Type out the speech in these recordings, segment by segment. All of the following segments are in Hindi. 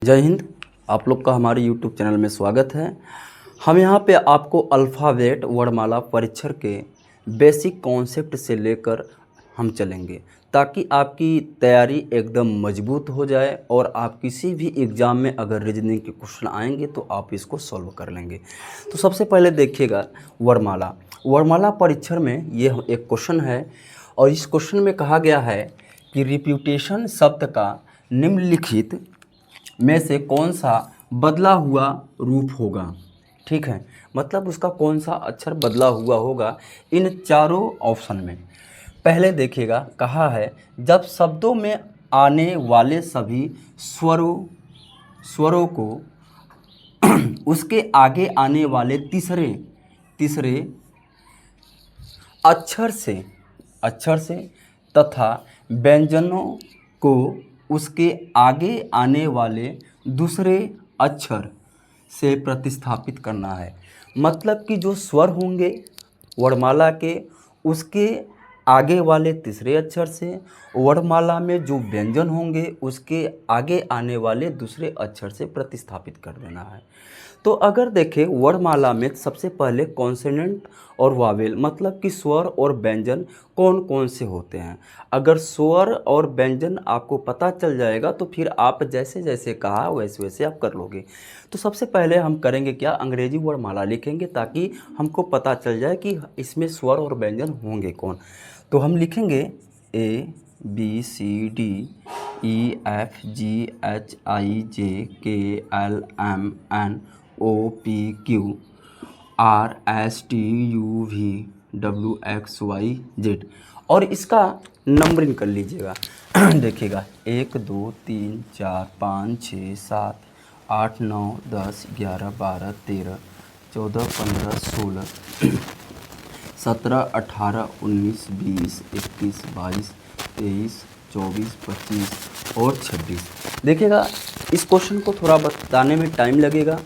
जय हिंद। आप लोग का हमारे YouTube चैनल में स्वागत है। हम यहाँ पे आपको अल्फ़ाबेट वर्णमाला परीक्षर के बेसिक कॉन्सेप्ट से लेकर हम चलेंगे ताकि आपकी तैयारी एकदम मजबूत हो जाए और आप किसी भी एग्ज़ाम में अगर रीजनिंग के क्वेश्चन आएंगे तो आप इसको सॉल्व कर लेंगे। तो सबसे पहले देखिएगा वर्णमाला। वर्णमाला परीक्षर में ये एक क्वेश्चन है और इस क्वेश्चन में कहा गया है कि रिप्यूटेशन शब्द का निम्नलिखित में से कौन सा बदला हुआ रूप होगा। ठीक है, मतलब उसका कौन सा अक्षर बदला हुआ होगा इन चारों ऑप्शन में। पहले देखिएगा, कहा है जब शब्दों में आने वाले सभी स्वरों को उसके आगे आने वाले तीसरे तीसरे अक्षर से तथा व्यंजनों को उसके आगे आने वाले दूसरे अक्षर से प्रतिस्थापित करना है। मतलब कि जो स्वर होंगे वर्णमाला के उसके आगे वाले तीसरे अक्षर से, वर्णमाला में जो व्यंजन होंगे उसके आगे आने वाले दूसरे अक्षर से प्रतिस्थापित कर देना है। तो अगर देखें वर्णमाला में सबसे पहले कॉन्सोनेंट और वावेल, मतलब कि स्वर और व्यंजन कौन कौन से होते हैं। अगर स्वर और व्यंजन आपको पता चल जाएगा तो फिर आप जैसे जैसे कहा वैसे वैसे आप कर लोगे। तो सबसे पहले हम करेंगे क्या, अंग्रेजी वर्णमाला लिखेंगे ताकि हमको पता चल जाए कि इसमें स्वर और व्यंजन होंगे कौन। तो हम लिखेंगे ABCDEFGHIJKLMNOPQ RSTUVWXYZ और इसका नंबरिंग कर लीजिएगा। देखिएगा 1 2 3 4 5 6 7 8 9 10 11 12 13 14 15 16 17 18 19 20 21 22 23 24 25 और 26। देखिएगा इस क्वेश्चन को थोड़ा बताने में टाइम लगेगा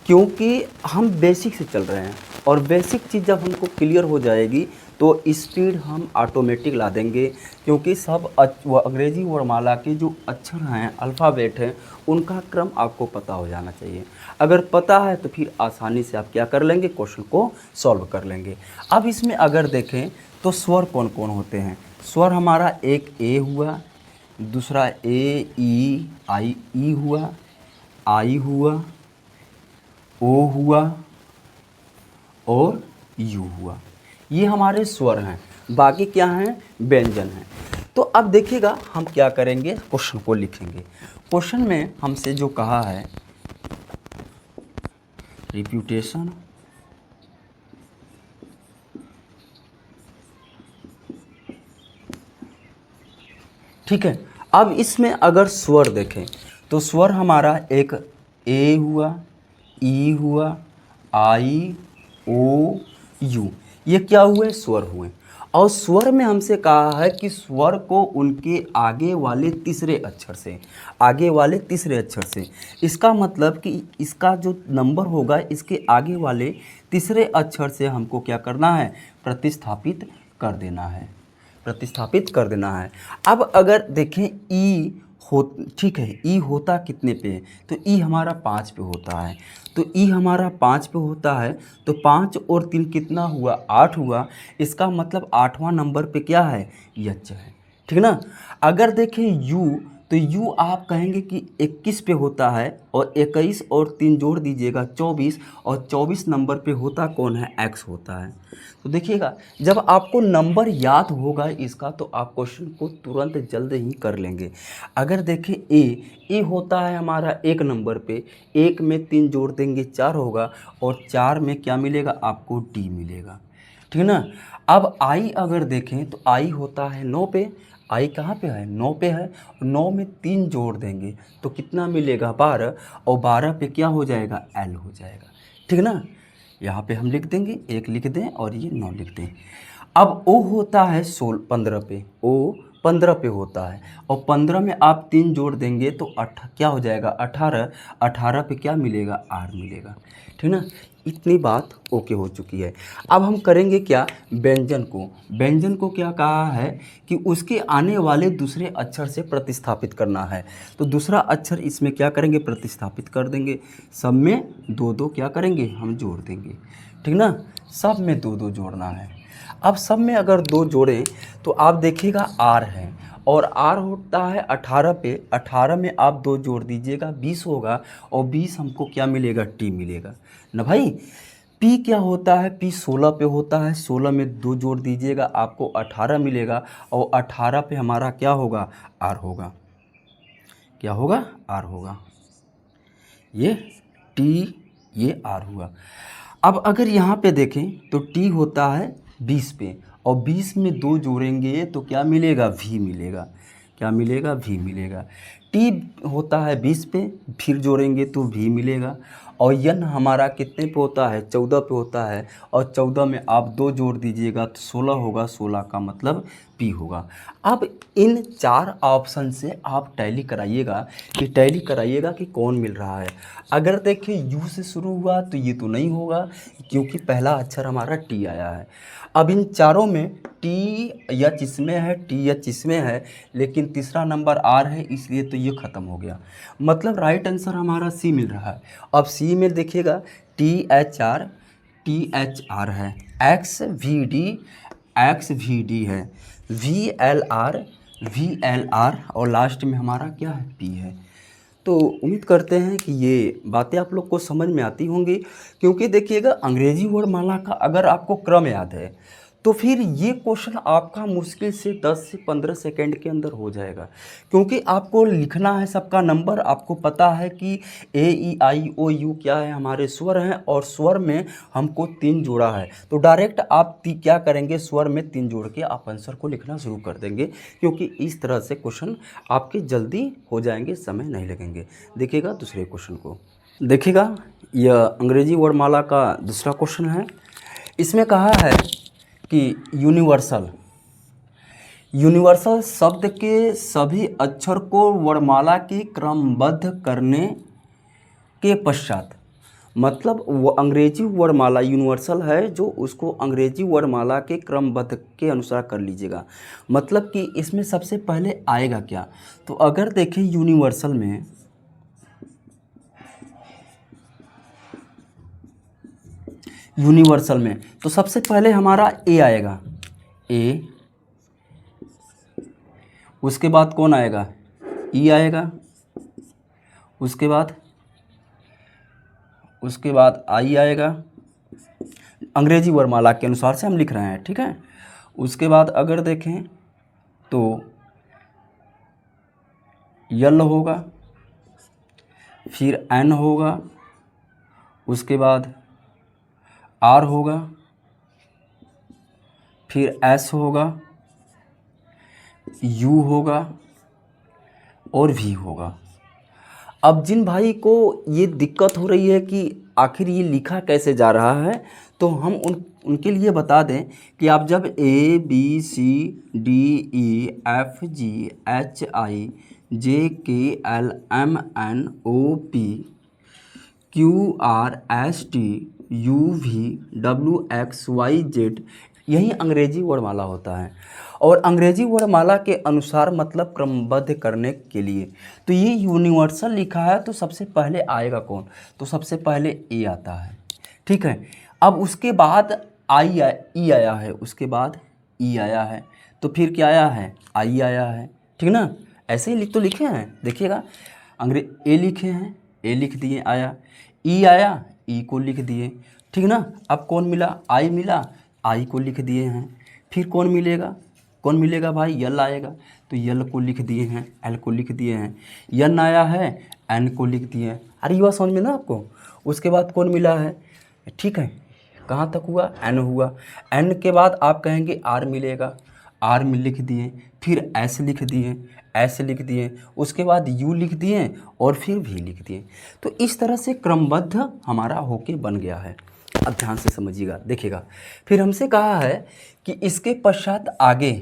क्योंकि हम बेसिक से चल रहे हैं और बेसिक चीज़ जब हमको क्लियर हो जाएगी तो स्पीड हम ऑटोमेटिक ला देंगे, क्योंकि सब अंग्रेजी वर्णमाला के जो अक्षर हैं अल्फ़ाबेट हैं उनका क्रम आपको पता हो जाना चाहिए। अगर पता है तो फिर आसानी से आप क्या कर लेंगे, क्वेश्चन को सॉल्व कर लेंगे। अब इसमें अगर देखें तो स्वर कौन कौन होते हैं। स्वर हमारा एक ए हुआ, दूसरा ए ई आई ई हुआ, आई हुआ, ओ हुआ और यू हुआ। ये हमारे स्वर हैं। बाकी क्या हैं, व्यंजन हैं। तो अब देखिएगा हम क्या करेंगे, क्वेश्चन को लिखेंगे। क्वेश्चन में हमसे जो कहा है रिप्यूटेशन ठीक है। अब इसमें अगर स्वर देखें तो स्वर हमारा एक ए हुआ, ई हुआ, आई, ओ, यू, ये क्या हुए, स्वर हुए। और स्वर में हमसे कहा है कि स्वर को उनके आगे वाले तीसरे अक्षर से, आगे वाले तीसरे अक्षर से, इसका मतलब कि इसका जो नंबर होगा इसके आगे वाले तीसरे अक्षर से हमको क्या करना है, प्रतिस्थापित कर देना है, प्रतिस्थापित कर देना है। अब अगर देखें ई हो, ठीक है, ई होता कितने पे है, तो ई हमारा 5 पे होता है। तो ई हमारा 5 पे होता है तो 5 और 3 कितना हुआ, 8 हुआ। इसका मतलब 8वां नंबर पे क्या है, यच है। ठीक ना। अगर देखें यू, तो यू आप कहेंगे कि 21 पे होता है और 21 और 3 जोड़ दीजिएगा 24, और 24 नंबर पे होता कौन है, एक्स होता है। तो देखिएगा जब आपको नंबर याद होगा इसका तो आप क्वेश्चन को तुरंत जल्द ही कर लेंगे। अगर देखें ए होता है हमारा 1 नंबर पे, 1 में 3 जोड़ देंगे 4 होगा, और 4 में क्या मिलेगा आपको, डी मिलेगा। ठीक है ना। अब आई अगर देखें तो आई होता है 9 पे, आई कहाँ पे है, 9 पे है, 9 में 3 जोड़ देंगे तो कितना मिलेगा, 12, और 12 पे क्या हो जाएगा, एल हो जाएगा। ठीक ना। यहाँ पे हम लिख देंगे, 1 लिख दें और ये 9 लिख दें। अब ओ होता है 15 पे, ओ 15 पे होता है, और 15 में आप 3 जोड़ देंगे तो क्या हो जाएगा 18। 18 पे क्या मिलेगा, आर मिलेगा। ठीक ना, इतनी बात ओके हो चुकी है। अब हम करेंगे क्या, व्यंजन को। व्यंजन को क्या कहा है कि उसके आने वाले दूसरे अक्षर से प्रतिस्थापित करना है। तो दूसरा अक्षर इसमें क्या करेंगे, प्रतिस्थापित कर देंगे। सब में 2-2 क्या करेंगे, हम जोड़ देंगे। ठीक ना, सब में 2-2 जोड़ना है। अब सब में अगर 2 जोड़ें तो आप देखिएगा आर है, और आर होता है 18 पे। 18 में आप 2 जोड़ दीजिएगा 20 होगा, और 20 हमको क्या मिलेगा, टी मिलेगा ना भाई। पी क्या होता है, पी 16 पे होता है। 16 में 2 जोड़ दीजिएगा आपको 18 मिलेगा, और 18 पे हमारा क्या होगा, आर होगा। क्या होगा, आर होगा। ये टी, ये आर हुआ। अब अगर यहाँ पे देखें तो टी होता है 20 पे, और 20 में 2 जोड़ेंगे तो क्या मिलेगा, वी मिलेगा। क्या मिलेगा, वी मिलेगा। टी होता है 20 पे, फिर जोड़ेंगे तो वी मिलेगा। और यन हमारा कितने पे होता है, 14 पे होता है, और 14 में आप 2 जोड़ दीजिएगा तो 16 होगा। 16 का मतलब पी होगा। अब इन 4 ऑप्शन से आप टैली कराइएगा, कि कौन मिल रहा है। अगर देखिए यू से शुरू हुआ तो ये तो नहीं होगा, क्योंकि पहला अक्षर हमारा टी आया है। अब इन चारों में टी एच इसमें है, टी एच इसमें है, लेकिन तीसरा नंबर आर है, इसलिए तो ये ख़त्म हो गया। मतलब राइट आंसर हमारा सी मिल रहा है। अब सी में देखिएगा टी एच आर है, एक्स वी डी है, वी एल आर, और लास्ट में हमारा क्या है, पी है। तो उम्मीद करते हैं कि ये बातें आप लोग को समझ में आती होंगी, क्योंकि देखिएगा अंग्रेजी वर्णमाला का अगर आपको क्रम याद है तो फिर ये क्वेश्चन आपका मुश्किल से 10 से 15 सेकंड के अंदर हो जाएगा, क्योंकि आपको लिखना है सबका नंबर। आपको पता है कि ए ई आई ओ यू क्या है, हमारे स्वर हैं, और स्वर में हमको 3 जोड़ा है। तो डायरेक्ट आप क्या करेंगे, स्वर में 3 जोड़ के आप आंसर को लिखना शुरू कर देंगे, क्योंकि इस तरह से क्वेश्चन आपके जल्दी हो जाएंगे, समय नहीं लगेंगे। देखिएगा दूसरे क्वेश्चन को, देखिएगा यह अंग्रेजी वर्णमाला का दूसरा क्वेश्चन है। इसमें कहा है कि यूनिवर्सल शब्द के सभी अक्षर को वर्णमाला की क्रमबद्ध करने के पश्चात, मतलब वो अंग्रेजी वर्णमाला यूनिवर्सल है जो उसको अंग्रेजी वर्णमाला के क्रमबद्ध के अनुसार कर लीजिएगा। मतलब कि इसमें सबसे पहले आएगा क्या, तो अगर देखें यूनिवर्सल में तो सबसे पहले हमारा ए आएगा, ए। उसके बाद कौन आएगा, ई आएगा। उसके बाद आई आएगा, अंग्रेजी वर्णमाला के अनुसार से हम लिख रहे हैं, ठीक है। उसके बाद अगर देखें तो यल होगा, फिर एन होगा, उसके बाद आर होगा, फिर एस होगा, यू होगा, और वी होगा। अब जिन भाई को ये दिक्कत हो रही है कि आखिर ये लिखा कैसे जा रहा है, तो हम उनके लिए बता दें कि आप जब A B C D E F G H I J K L M N O P Q R S T U V W X Y Z, यही अंग्रेजी वर्णमाला होता है। और अंग्रेजी वर्णमाला के अनुसार मतलब क्रमबद्ध करने के लिए, तो ये यूनिवर्सल लिखा है तो सबसे पहले आएगा कौन, तो सबसे पहले ए आता है, ठीक है। अब उसके बाद ई आया है, उसके बाद ई आया है, तो फिर क्या आया है, आई आया है, ठीक ना। ऐसे ही लिखे हैं, देखिएगा ए लिखे हैं, ए लिख दिए, आया ई आया, ई को लिख दिए, ठीक ना। अब कौन मिला, आई मिला, आई को लिख दिए हैं। फिर कौन मिलेगा भाई, यल आएगा, तो यल को लिख दिए हैं, एल को लिख दिए हैं। यन आया है, एन को लिख दिए हैं। अरे युवा समझ में ना आपको। उसके बाद कौन मिला है, ठीक है, कहाँ तक हुआ, एन हुआ। एन के बाद आप कहेंगे आर मिलेगा, आर में लिख दिए, फिर एस लिख दिए, उसके बाद यू लिख दिए, और फिर भी लिख दिए। तो इस तरह से क्रमबद्ध हमारा होके बन गया है। अब ध्यान से समझिएगा, देखिएगा। फिर हमसे कहा है कि इसके पश्चात आगे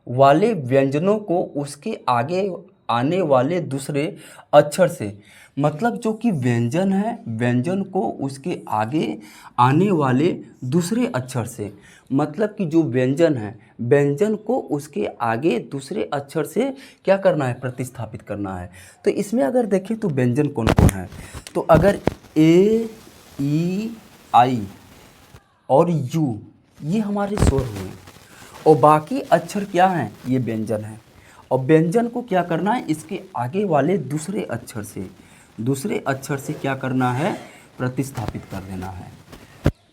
वाले व्यंजनों को उसके आगे आने वाले दूसरे अक्षर से, मतलब जो कि व्यंजन है, व्यंजन को उसके आगे आने वाले दूसरे अक्षर से, मतलब कि जो व्यंजन है, व्यंजन को उसके आगे दूसरे अक्षर से क्या करना है, प्रतिस्थापित करना है। तो इसमें अगर देखें तो व्यंजन कौन कौन है, तो अगर ए, ई, आई और यू ये हमारे स्वर हुए, और बाकी अक्षर क्या हैं, ये व्यंजन है। और व्यंजन को क्या करना है, इसके आगे वाले दूसरे अक्षर से क्या करना है, प्रतिस्थापित कर देना है।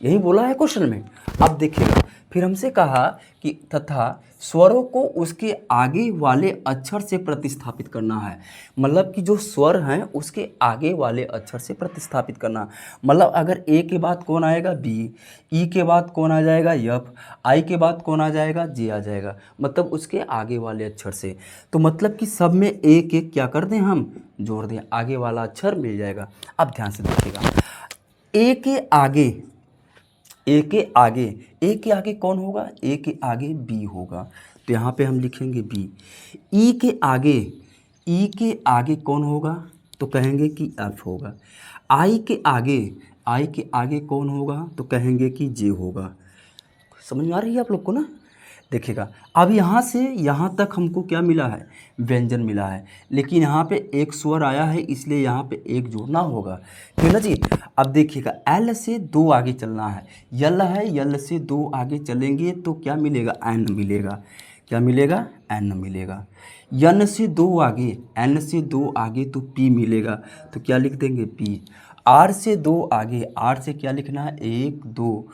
यही बोला है क्वेश्चन में। अब देखिएगा, फिर हमसे कहा कि तथा स्वरों को उसके आगे वाले अक्षर से प्रतिस्थापित करना है, मतलब कि जो स्वर हैं उसके आगे वाले अक्षर से प्रतिस्थापित करना। मतलब अगर ए के बाद कौन आएगा, बी, ई के बाद कौन आ जाएगा, एफ, आई के बाद कौन आ जाएगा, जे आ जाएगा, मतलब उसके आगे वाले अक्षर से। तो मतलब कि सब में एक एक क्या कर दें, हम जोड़ दें, आगे वाला अक्षर मिल जाएगा। अब ध्यान से देखिएगा, ए के आगे, ए के आगे कौन होगा, ए के आगे बी होगा, तो यहाँ पे हम लिखेंगे बी। ई के आगे कौन होगा, तो कहेंगे कि एफ होगा। आई के आगे कौन होगा, तो कहेंगे कि जे होगा। समझ में आ रही है आप लोग को ना। देखिएगा, अब यहाँ से यहाँ तक हमको क्या मिला है, व्यंजन मिला है, लेकिन यहाँ पे एक स्वर आया है, इसलिए यहाँ पे एक जोड़ना होगा, ठीक है ना जी। अब देखिएगा, एल से दो आगे चलना है, यल है, यल से दो आगे चलेंगे तो क्या मिलेगा, एन मिलेगा। क्या मिलेगा, एन मिलेगा। यन से दो आगे, एन से दो आगे तो पी मिलेगा, तो क्या लिख देंगे, पी। आर से दो आगे, आर से क्या लिखना है, एक दो,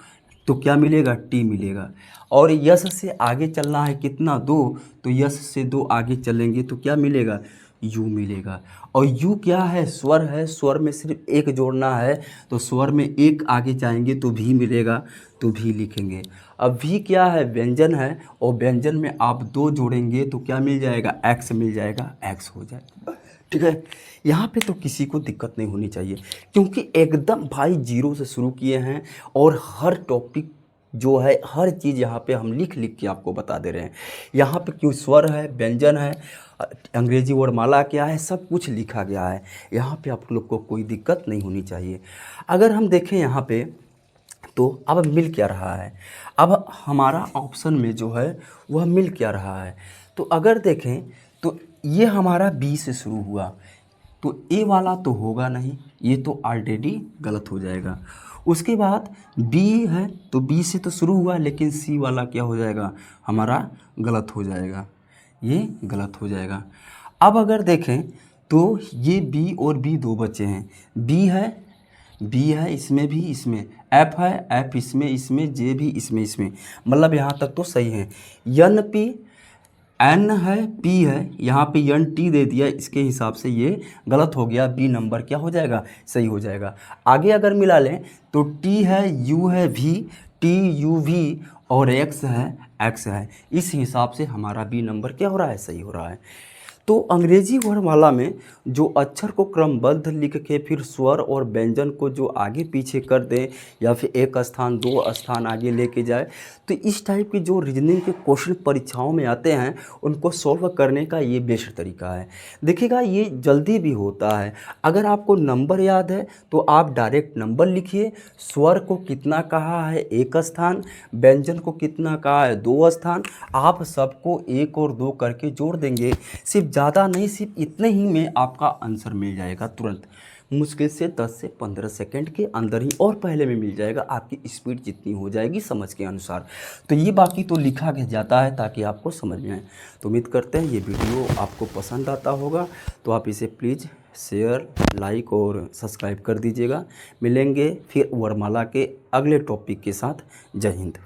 तो क्या मिलेगा, टी मिलेगा। और यस से आगे चलना है कितना, दो, तो यस से दो आगे चलेंगे तो क्या मिलेगा, यू मिलेगा। और यू क्या है, स्वर है, स्वर में सिर्फ एक जोड़ना है, तो स्वर में एक आगे जाएंगे तो भी मिलेगा, तो भी लिखेंगे। अब भी क्या है, व्यंजन है, और व्यंजन में आप दो जोड़ेंगे तो क्या मिल जाएगा, एक्स मिल जाएगा, एक्स हो जाएगा, ठीक है। यहाँ पे तो किसी को दिक्कत नहीं होनी चाहिए, क्योंकि एकदम भाई जीरो से शुरू किए हैं, और हर टॉपिक जो है, हर चीज़ यहाँ पे हम लिख लिख के आपको बता दे रहे हैं। यहाँ पे क्यों स्वर है, व्यंजन है, अंग्रेजी वर्णमाला क्या है, सब कुछ लिखा गया है। यहाँ पे आप लोग को कोई दिक्कत नहीं होनी चाहिए। अगर हम देखें यहाँ पे, तो अब मिल क्या रहा है, अब हमारा ऑप्शन में जो है वह मिल क्या रहा है। तो अगर देखें तो ये हमारा बी से शुरू हुआ, तो ए वाला तो होगा नहीं, ये तो ऑलरेडी गलत हो जाएगा। उसके बाद बी है, तो बी से तो शुरू हुआ, लेकिन सी वाला क्या हो जाएगा, हमारा गलत हो जाएगा, ये गलत हो जाएगा। अब अगर देखें तो ये बी और बी दो बचे हैं, बी है इसमें भी, इसमें एफ है, एफ इसमें जे भी इसमें, मतलब यहाँ तक तो सही है। यन पी, एन है, पी है, यहाँ पे यन टी दे दिया, इसके हिसाब से ये गलत हो गया, बी नंबर क्या हो जाएगा, सही हो जाएगा। आगे अगर मिला लें तो टी है, यू है, वी, टी यू वी, और एक्स है, इस हिसाब से हमारा बी नंबर क्या हो रहा है, सही हो रहा है। तो अंग्रेजी वर्णमाला में जो अक्षर को क्रमबद्ध लिख के फिर स्वर और व्यंजन को जो आगे पीछे कर दें, या फिर एक स्थान दो स्थान आगे लेके जाए, तो इस टाइप के जो रीजनिंग के क्वेश्चन परीक्षाओं में आते हैं, उनको सॉल्व करने का ये बेस्ट तरीका है। देखिएगा, ये जल्दी भी होता है। अगर आपको नंबर याद है तो आप डायरेक्ट नंबर लिखिए, स्वर को कितना कहा है, एक स्थान, व्यंजन को कितना कहा है, दो स्थान, आप सबको एक और दो करके जोड़ देंगे। सिर्फ ज़्यादा नहीं, सिर्फ इतने ही में आपका आंसर मिल जाएगा तुरंत, मुश्किल से 10 से 15 सेकंड के अंदर ही, और पहले में मिल जाएगा, आपकी स्पीड जितनी हो जाएगी समझ के अनुसार। तो ये बाकी तो लिखा के जाता है ताकि आपको समझ में आए। तो उम्मीद करते हैं ये वीडियो आपको पसंद आता होगा, तो आप इसे प्लीज़ शेयर, लाइक और सब्सक्राइब कर दीजिएगा। मिलेंगे फिर वर्णमाला के अगले टॉपिक के साथ। जय हिंद।